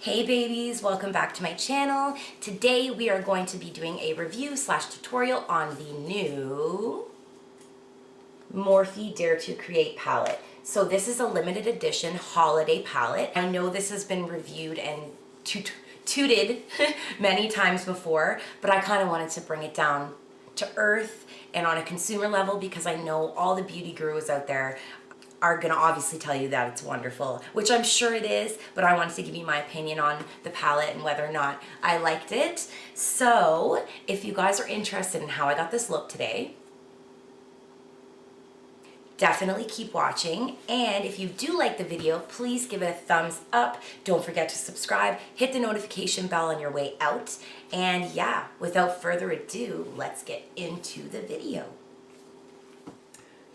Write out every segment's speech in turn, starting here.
Hey babies, welcome back to my channel. Today we are going to be doing a review slash tutorial on the new Morphe Dare to Create palette. So this is a limited edition holiday palette. I know this has been reviewed and tooted many times before, but I kind of wanted to bring it down to earth and on a consumer level because I know all the beauty gurus out there are gonna obviously tell you that it's wonderful, which I'm sure it is, but I wanted to give you my opinion on the palette and whether or not I liked it. So if you guys are interested in how I got this look today, definitely keep watching. And if you do like the video, please give it a thumbs up. Don't forget to subscribe, hit the notification bell on your way out. And yeah, without further ado, let's get into the video.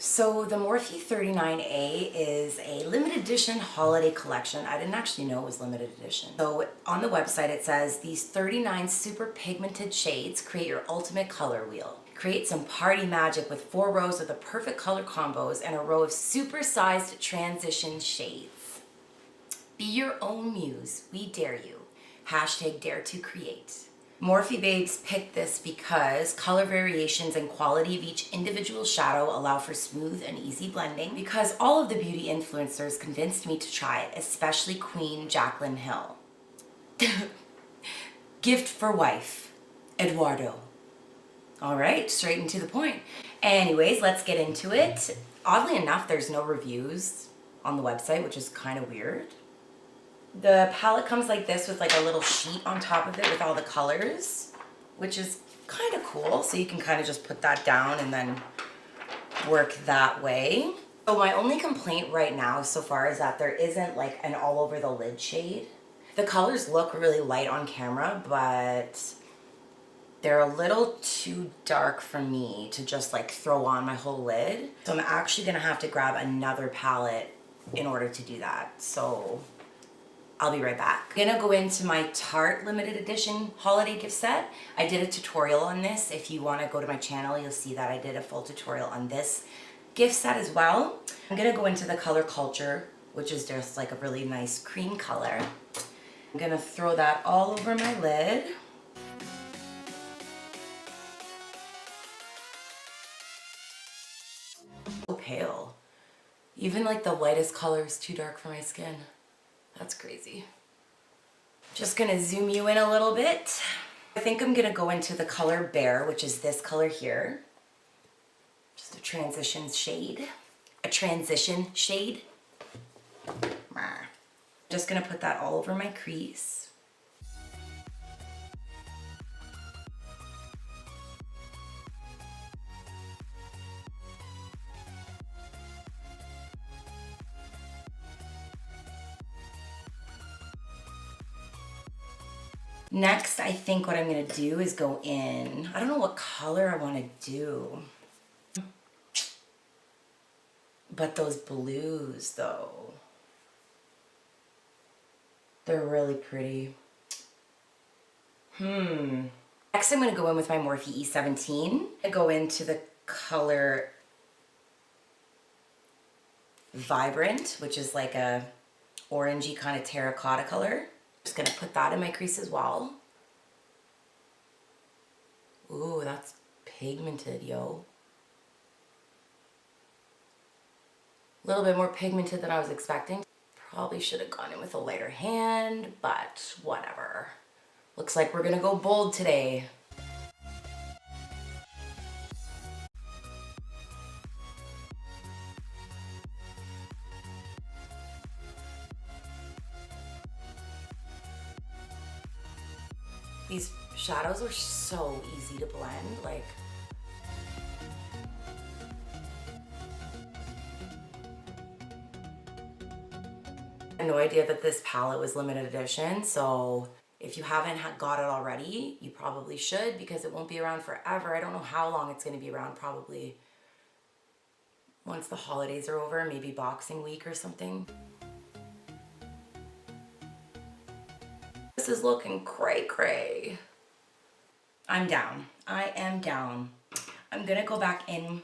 So the Morphe 39A is a limited edition holiday collection. I didn't actually know it was limited edition. So on the website it says, these 39 super pigmented shades create your ultimate color wheel. Create some party magic with 4 rows of the perfect color combos and a row of super-sized transition shades. Be your own muse, we dare you. Hashtag dare to create. Morphe babes picked this because color variations and quality of each individual shadow allow for smooth and easy blending. Because all of the beauty influencers convinced me to try it, especially Queen Jaclyn Hill. Gift for wife, Eduardo. All right, straight and to the point. Anyways, let's get into it. Oddly enough, there's no reviews on the website, which is kind of weird. The palette comes like this with like a little sheet on top of it with all the colors, which is kind of cool. So you can kind of just put that down and then work that way. So my only complaint right now so far is that there isn't like an all over the lid shade. The colors look really light on camera, but they're a little too dark for me to just like throw on my whole lid. So I'm actually gonna have to grab another palette in order to do that. So I'll be right back. I'm gonna go into my Tarte limited edition holiday gift set. I did a tutorial on this. If you wanna go to my channel, you'll see that I did a full tutorial on this gift set as well. I'm gonna go into the color Culture, which is just like a really nice cream color. I'm gonna throw that all over my lid. So pale. Even like the lightest color is too dark for my skin. That's crazy. Just gonna zoom you in a little bit. I think I'm gonna go into the color Bear, which is this color here. Just a transition shade. A transition shade. Just gonna put that all over my crease. Next, I think what I'm gonna do is go in, I don't know what color I wanna do, but those blues though, they're really pretty. Next, I'm gonna go in with my Morphe E17. I go into the color Vibrant, which is like a orangey kind of terracotta color. Just gonna put that in my crease as well. Ooh, that's pigmented, yo. A little bit more pigmented than I was expecting. Probably should have gone in with a lighter hand, but whatever. Looks like we're gonna go bold today. These shadows are so easy to blend, like. I had no idea that this palette was limited edition, so if you haven't got it already, you probably should because it won't be around forever. I don't know how long it's gonna be around, probably once the holidays are over, maybe Boxing Week or something. This is looking cray-cray. I'm down. I am down. I'm gonna go back in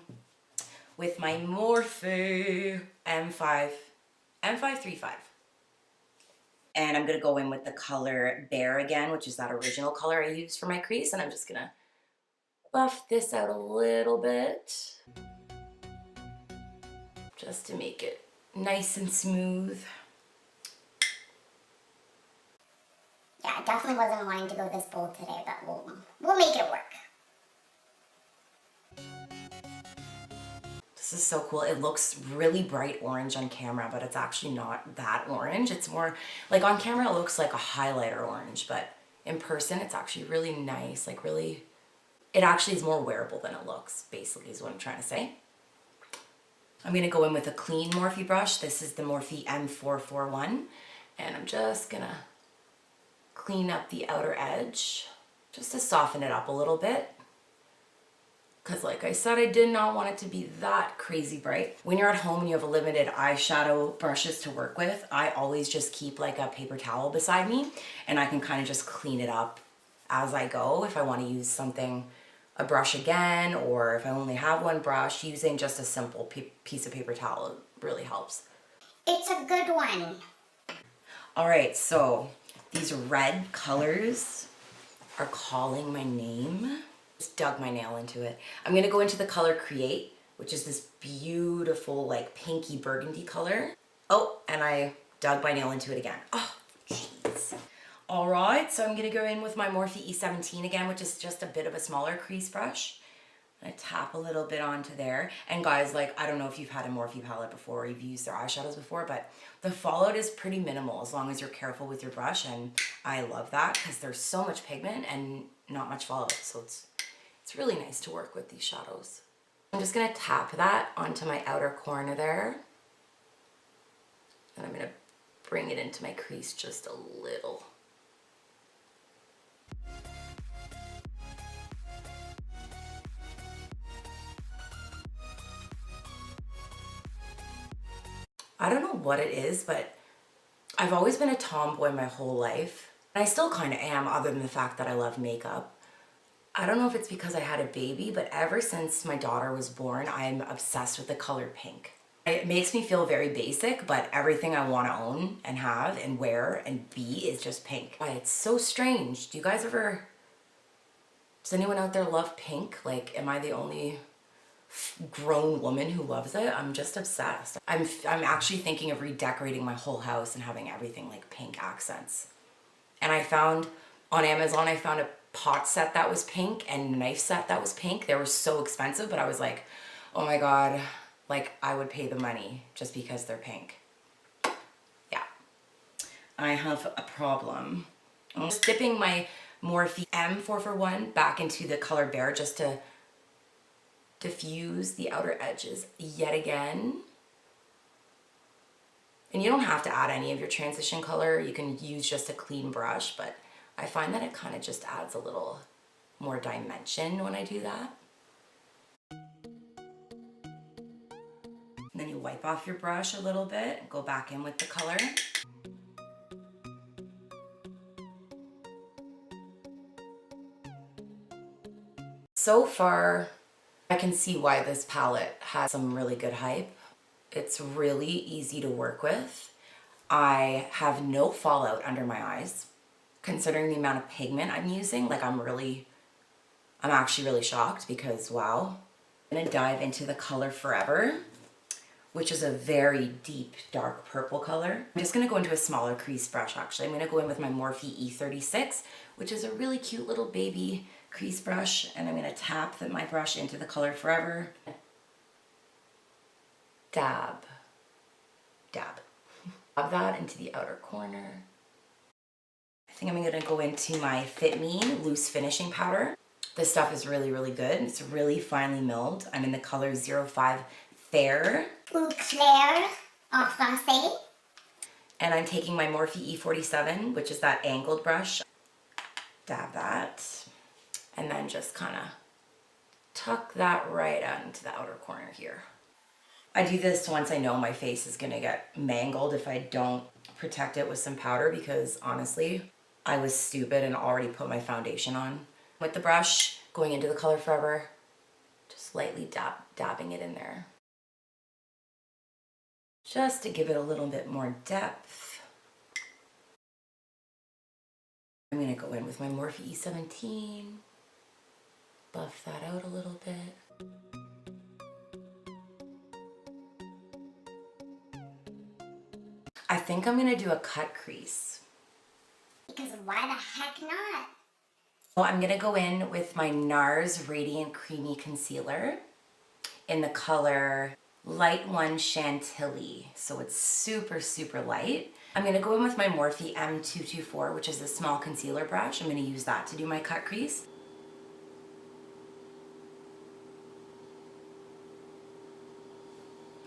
with my Morphe M535. And I'm gonna go in with the color Bare again, which is that original color I used for my crease. And I'm just gonna buff this out a little bit just to make it nice and smooth. Yeah, I definitely wasn't wanting to go this bold today, but we'll make it work. This is so cool. It looks really bright orange on camera, but it's actually not that orange. It's more like on camera it looks like a highlighter orange, but in person it's actually really nice. Like really, it actually is more wearable than it looks, basically is what I'm trying to say. I'm gonna go in with a clean Morphe brush. This is the Morphe M441, and I'm just gonna clean up the outer edge just to soften it up a little bit. Because like I said, I did not want it to be that crazy bright. When you're at home and you have a limited eyeshadow brushes to work with, I always just keep like a paper towel beside me, and I can kind of just clean it up as I go. If I want to use something, a brush again, or if I only have one brush, using just a simple piece of paper towel really helps. It's a good one. All right, so these red colors are calling my name. Just dug my nail into it. I'm gonna go into the color Create, which is this beautiful like pinky burgundy color. Oh, and I dug my nail into it again. Oh, jeez. All right, so I'm gonna go in with my Morphe E17 again, which is just a bit of a smaller crease brush. I tap a little bit onto there. And guys, like, I don't know if you've had a Morphe palette before or you've used their eyeshadows before, but the fallout is pretty minimal as long as you're careful with your brush. And I love that because there's so much pigment and not much fallout. So it's really nice to work with these shadows. I'm just gonna tap that onto my outer corner there. And I'm gonna bring it into my crease just a little. I don't know what it is, but I've always been a tomboy my whole life. And I still kind of am, other than the fact that I love makeup. I don't know if it's because I had a baby, but ever since my daughter was born, I'm obsessed with the color pink. It makes me feel very basic, but everything I want to own and have and wear and be is just pink. Why, it's so strange. Do you guys ever, does anyone out there love pink? Like, am I the only grown woman who loves it? I'm just obsessed. I'm actually thinking of redecorating my whole house and having everything like pink accents. And I found on Amazon, I found a pot set that was pink and a knife set that was pink. They were so expensive, but I was like, oh my God, like I would pay the money just because they're pink. Yeah. I have a problem. I'm just dipping my Morphe M441 back into the color Bare just to diffuse the outer edges yet again. And you don't have to add any of your transition color. You can use just a clean brush, but I find that it kind of just adds a little more dimension when I do that. And then you wipe off your brush a little bit and go back in with the color. So far, I can see why this palette has some really good hype. It's really easy to work with. I have no fallout under my eyes. Considering the amount of pigment I'm using, like I'm actually really shocked because wow. I'm gonna dive into the color Forever, which is a very deep, dark purple color. I'm just gonna go into a smaller crease brush actually. I'm gonna go in with my Morphe E36, which is a really cute little baby crease brush, and I'm gonna tap my brush into the color Forever. Dab, dab. Dab that into the outer corner. I think I'm gonna go into my Fit Me loose finishing powder. This stuff is really, really good. It's really finely milled. I'm in the color 05 Fair. Ou clair en français. And I'm taking my Morphe E47, which is that angled brush. Dab that. And then just kind of tuck that right out into the outer corner here. I do this once I know my face is gonna get mangled if I don't protect it with some powder, because honestly, I was stupid and already put my foundation on. With the brush, going into the color Forever, just lightly dabbing it in there. Just to give it a little bit more depth. I'm gonna go in with my Morphe E17, buff that out a little bit. I think I'm gonna do a cut crease. Because why the heck not? So I'm gonna go in with my NARS Radiant Creamy Concealer in the color Light 1 Chantilly. So it's super, super light. I'm gonna go in with my Morphe M224, which is a small concealer brush. I'm gonna use that to do my cut crease.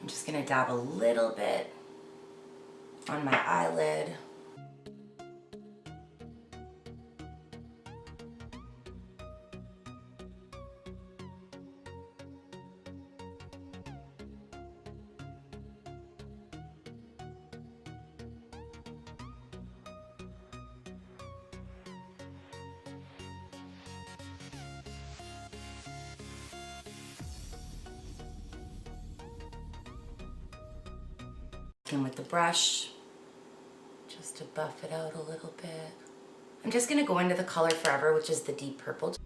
I'm just gonna dab a little bit on my eyelid. In with the brush, just to buff it out a little bit. I'm just gonna go into the color Forever, which is the deep purple.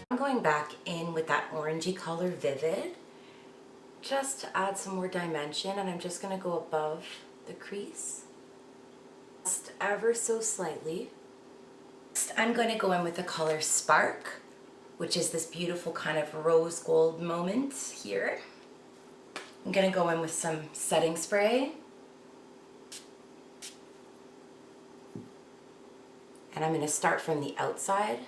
I'm going back in with that orangey color Vivid, just to add some more dimension, and I'm just gonna go above the crease, just ever so slightly. Next, I'm going to go in with the color Spark, which is this beautiful kind of rose gold moment here. I'm going to go in with some setting spray. And I'm going to start from the outside.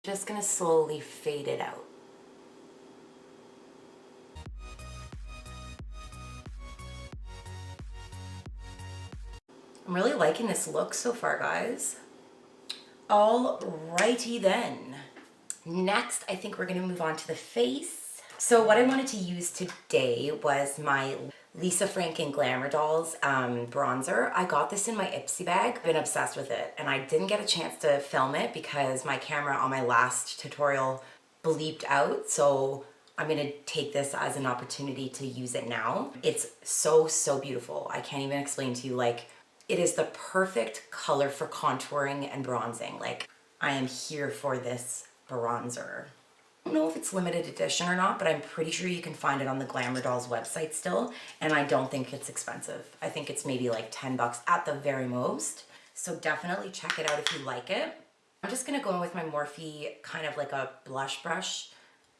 Just gonna slowly fade it out. I'm really liking this look so far, guys. Alrighty then. Next, I think we're gonna move on to the face. So what I wanted to use today was my Lisa Frank Glamour Dolls bronzer. I got this in my Ipsy bag. I've been obsessed with it, and I didn't get a chance to film it because my camera on my last tutorial bleeped out, so I'm gonna take this as an opportunity to use it now. It's so, so beautiful. I can't even explain to you, like, it is the perfect color for contouring and bronzing. Like, I am here for this bronzer. I don't know if it's limited edition or not, but I'm pretty sure you can find it on the Glamour Dolls website still, and I don't think it's expensive. I think it's maybe like 10 bucks at the very most. So definitely check it out if you like it. I'm just gonna go in with my Morphe kind of like a blush brush.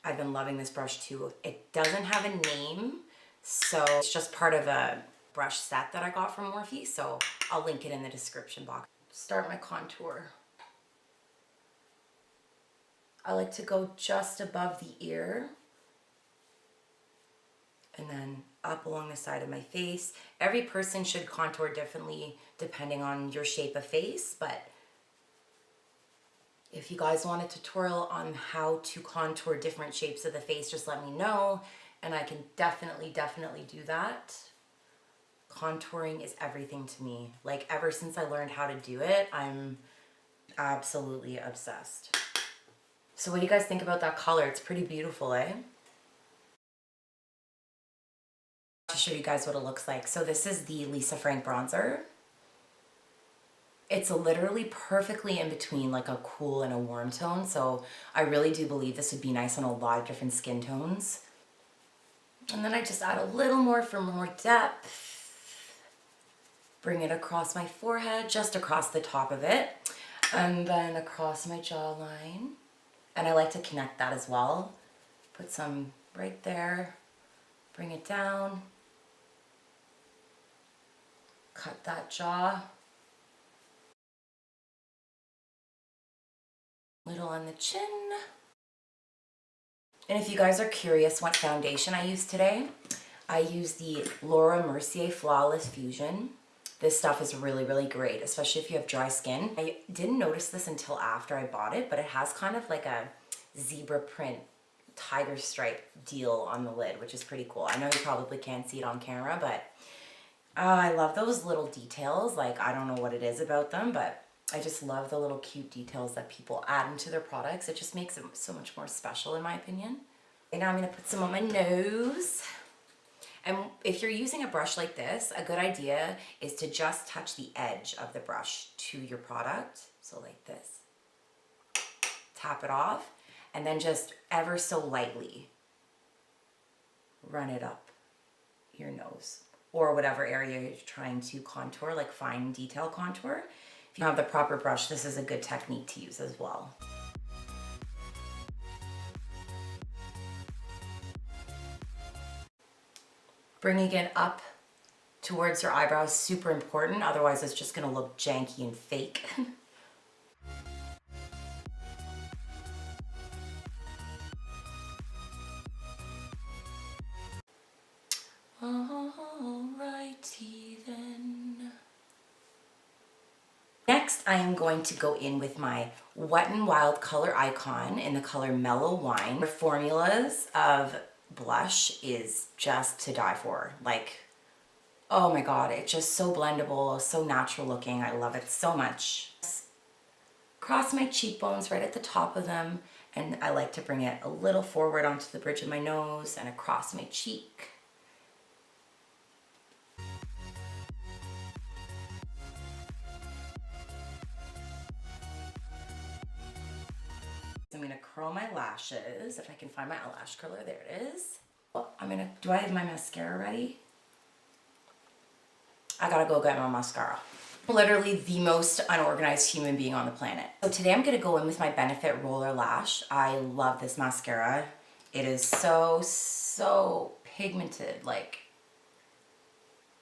I've been loving this brush too. It doesn't have a name, so it's just part of a brush set that I got from Morphe, so I'll link it in the description box. Start my contour. I like to go just above the ear and then up along the side of my face. Every person should contour differently depending on your shape of face, but if you guys want a tutorial on how to contour different shapes of the face, just let me know and I can definitely do that. Contouring is everything to me. Like, ever since I learned how to do it, I'm absolutely obsessed. So what do you guys think about that color? It's pretty beautiful, eh? To show you guys what it looks like. So this is the Lisa Frank bronzer. It's literally perfectly in between like a cool and a warm tone. So I really do believe this would be nice on a lot of different skin tones. And then I just add a little more for more depth. Bring it across my forehead, just across the top of it. And then across my jawline. And I like to connect that as well. Put some right there, bring it down, cut that jaw. Little on the chin. And if you guys are curious what foundation I used today, I used the Laura Mercier Flawless Fusion. This stuff is really, really great, especially if you have dry skin. I didn't notice this until after I bought it, but it has kind of like a zebra print tiger stripe deal on the lid, which is pretty cool. I know you probably can't see it on camera, but I love those little details. Like, I don't know what it is about them, but I just love the little cute details that people add into their products. It just makes them so much more special, in my opinion. And now I'm gonna put some on my nose. And if you're using a brush like this, a good idea is to just touch the edge of the brush to your product. So like this. Tap it off, and then just ever so lightly run it up your nose or whatever area you're trying to contour, like fine detail contour. If you have the proper brush, this is a good technique to use as well. Bringing it up towards your eyebrows, super important. Otherwise, it's just gonna look janky and fake. Alrighty then. Next, I am going to go in with my Wet n Wild color icon in the color Mellow Wine. The formulas of blush is just to die for. Like, oh my god, it's just so blendable, so natural looking. I love it so much. Cross my cheekbones right at the top of them, and I like to bring it a little forward onto the bridge of my nose and across my cheek. I'm gonna curl my lashes, if I can find my eyelash curler. There it is. Well, do I have my mascara ready? I gotta go get my mascara. Literally the most unorganized human being on the planet. So today I'm gonna go in with my Benefit Roller Lash. I love this mascara. It is so pigmented. Like,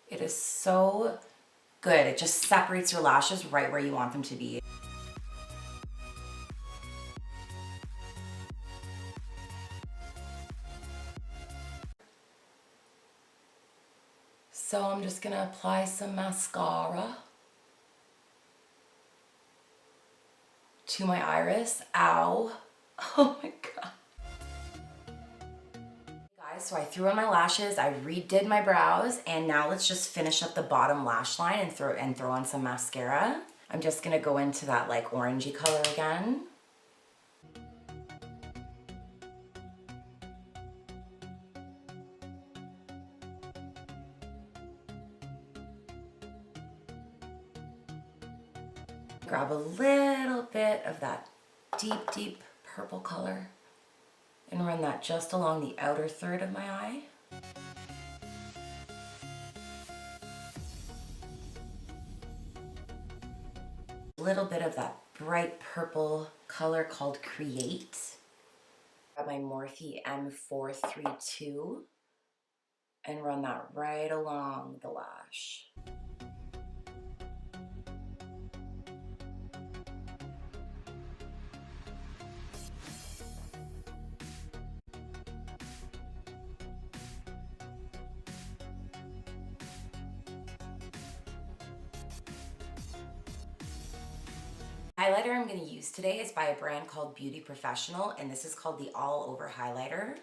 it is so good. It just separates your lashes right where you want them to be. So I'm just gonna apply some mascara to my iris. Ow. Oh my god. Guys, so I threw on my lashes, I redid my brows, and now let's just finish up the bottom lash line and throw on some mascara. I'm just gonna go into that like orangey color again. Grab a little bit of that deep purple color and run that just along the outer third of my eye. A little bit of that bright purple color called Create. Grab my Morphe M432 and run that right along the lash. Highlighter I'm going to use today is by a brand called Beauty Professional, and this is called the All Over Highlighter.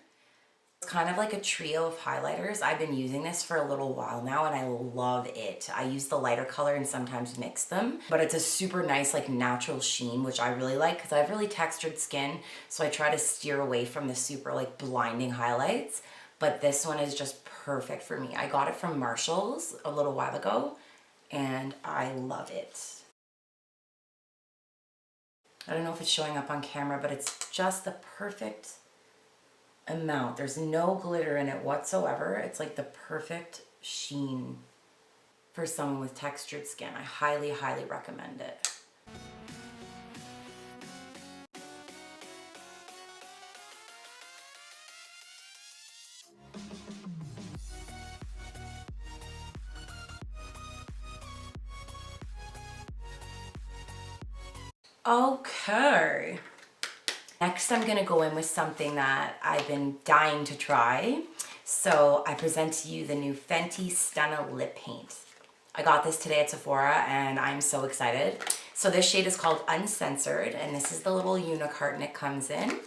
It's kind of like a trio of highlighters. I've been using this for a little while now and I love it. I use the lighter color and sometimes mix them, but it's a super nice like natural sheen, which I really like because I have really textured skin, so I try to steer away from the super like blinding highlights, but this one is just perfect for me. I got it from Marshall's a little while ago and I love it. I don't know if it's showing up on camera, but it's just the perfect amount. There's no glitter in it whatsoever. It's like the perfect sheen for someone with textured skin. I highly recommend it. Okay. Next, I'm gonna go in with something that I've been dying to try. So I present to you the new Fenty Stunna lip paint. I got this today at Sephora and I'm so excited. So this shade is called Uncensored, and this is the little unicarton it comes in.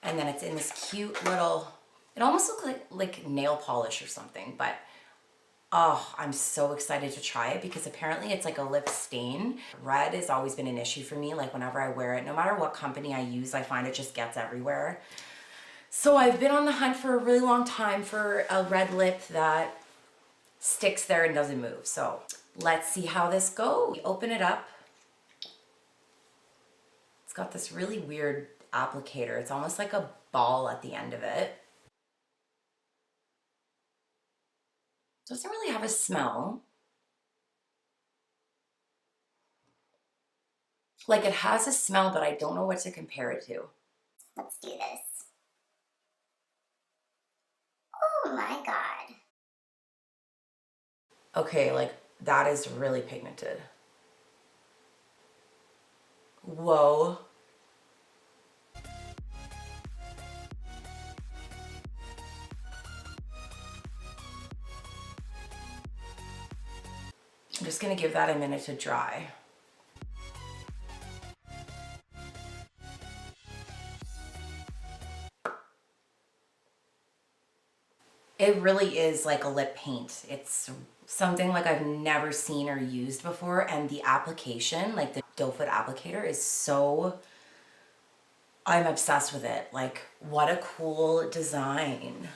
And then it's in this cute little, it almost looks like nail polish or something, but oh, I'm so excited to try it because apparently it's like a lip stain. Red has always been an issue for me. Like whenever I wear it, no matter what company I use, I find it just gets everywhere. So I've been on the hunt for a really long time for a red lip that sticks there and doesn't move. So let's see how this goes. Open it up. It's got this really weird applicator. It's almost like a ball at the end of it. Doesn't really have a smell. Like it has a smell, but I don't know what to compare it to. Let's do this. Oh my god. Okay, like that is really pigmented. Whoa. I'm just gonna give that a minute to dry. It really is like a lip paint. It's something like I've never seen or used before, and the application, like the doe foot applicator, is so, I'm obsessed with it. Like, what a cool design.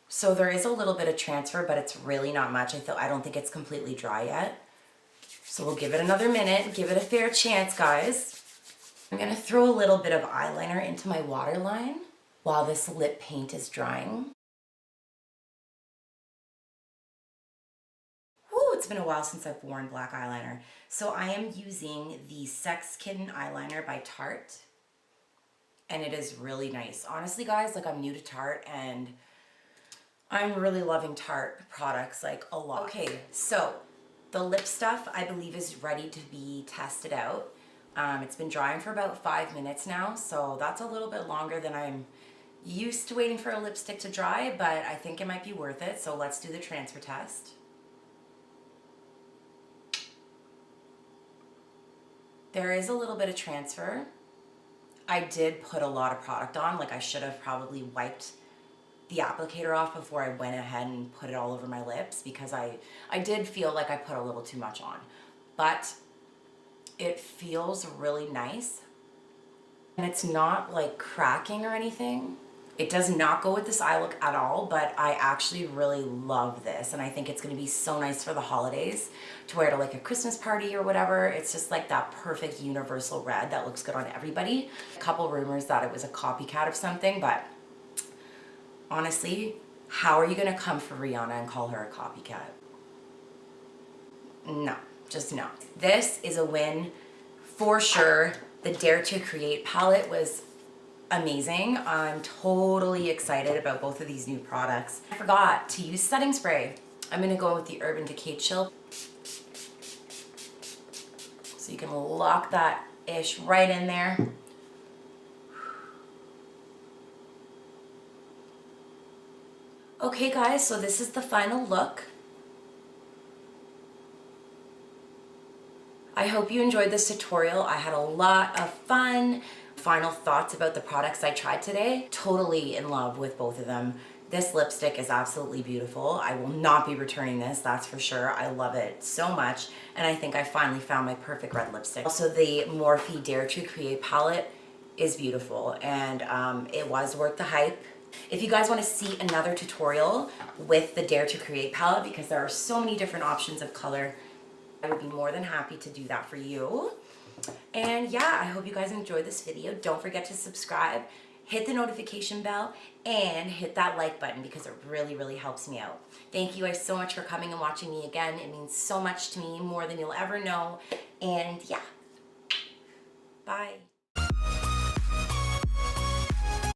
So there is a little bit of transfer, but it's really not much. I don't think it's completely dry yet. So we'll give it another minute, give it a fair chance, guys. I'm gonna throw a little bit of eyeliner into my waterline while this lip paint is drying. Woo, it's been a while since I've worn black eyeliner. So I am using the Sex Kitten eyeliner by Tarte, and it is really nice. Honestly, guys, like I'm new to Tarte and I'm really loving Tarte products like a lot. Okay, so the lip stuff I believe is ready to be tested out. It's been drying for about 5 minutes now, so that's a little bit longer than I'm used to waiting for a lipstick to dry, but I think it might be worth it. So let's do the transfer test. There is a little bit of transfer. I did put a lot of product on, like I should have probably wiped the applicator off before I went ahead and put it all over my lips because I did feel like I put a little too much on, but it feels really nice and it's not like cracking or anything. It does not go with this eye look at all, but I actually really love this and I think it's going to be so nice for the holidays to wear to like a Christmas party or whatever. It's just like that perfect universal red that looks good on everybody. A couple rumors that it was a copycat of something, but honestly, how are you gonna come for Rihanna and call her a copycat? No, just no. This is a win for sure. The Dare to Create palette was amazing. I'm totally excited about both of these new products. I forgot to use setting spray. I'm gonna go with the Urban Decay Chill. So you can lock that ish right in there. Okay guys, so this is the final look. I hope you enjoyed this tutorial. I had a lot of fun. Final thoughts about the products I tried today. Totally in love with both of them. This lipstick is absolutely beautiful. I will not be returning this, that's for sure. I love it so much, and I think I finally found my perfect red lipstick. Also, the Morphe Dare to Create palette is beautiful, and it was worth the hype. If you guys want to see another tutorial with the Dare to Create palette, because there are so many different options of color, I would be more than happy to do that for you. And yeah, I hope you guys enjoyed this video. Don't forget to subscribe, hit the notification bell, and hit that like button because it really, really helps me out. Thank you guys so much for coming and watching me again. It means so much to me, more than you'll ever know. And yeah, bye.